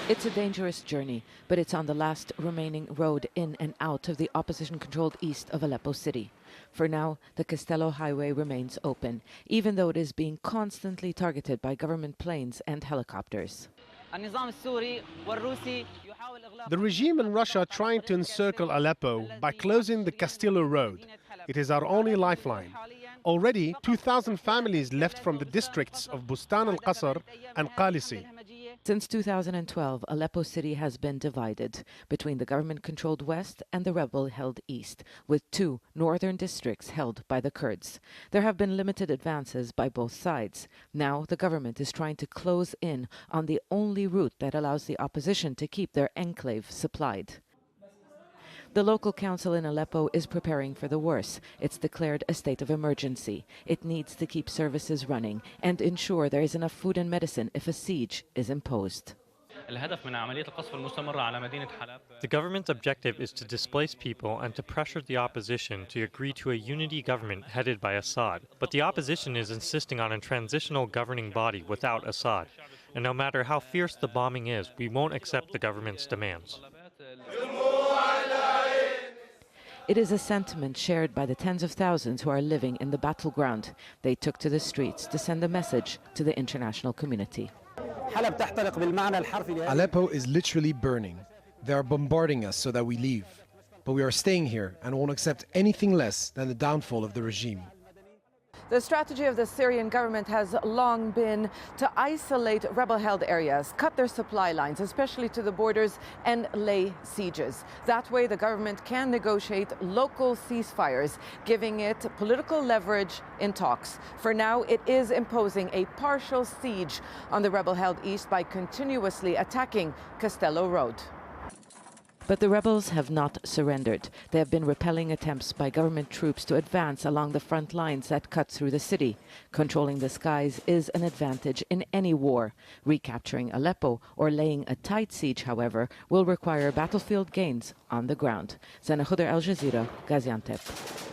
It's a dangerous journey, but it's on the last remaining road in and out of the opposition-controlled east of Aleppo city. For now, the Castello highway remains open, even though it is being constantly targeted by government planes and helicopters. The regime in Russia are trying to encircle Aleppo by closing the Castello road. It is our only lifeline. Already, 2,000 families left from the districts of Bustan al-Qasr and Qalisi. Since 2012, Aleppo city has been divided between the government-controlled west and the rebel-held east, with two northern districts held by the Kurds. There have been limited advances by both sides. Now the government is trying to close in on the only route that allows the opposition to keep their enclave supplied. The local council in Aleppo is preparing for the worst. It's declared a state of emergency. It needs to keep services running and ensure there is enough food and medicine if a siege is imposed. The government's objective is to displace people and to pressure the opposition to agree to a unity government headed by Assad. But the opposition is insisting on a transitional governing body without Assad. And no matter how fierce the bombing is, we won't accept the government's demands. It is a sentiment shared by the tens of thousands who are living in the battleground. They took to the streets to send a message to the international community. Aleppo is literally burning. They are bombarding us so that we leave. But we are staying here and won't accept anything less than the downfall of the regime. The strategy of the Syrian government has long been to isolate rebel-held areas, cut their supply lines, especially to the borders, and lay sieges. That way, the government can negotiate local ceasefires, giving it political leverage in talks. For now, it is imposing a partial siege on the rebel-held east by continuously attacking Castello Road. But the rebels have not surrendered. They have been repelling attempts by government troops to advance along the front lines that cut through the city. Controlling the skies is an advantage in any war. Recapturing Aleppo or laying a tight siege, however, will require battlefield gains on the ground. Zeina, Khodr, Al Jazeera, Gaziantep.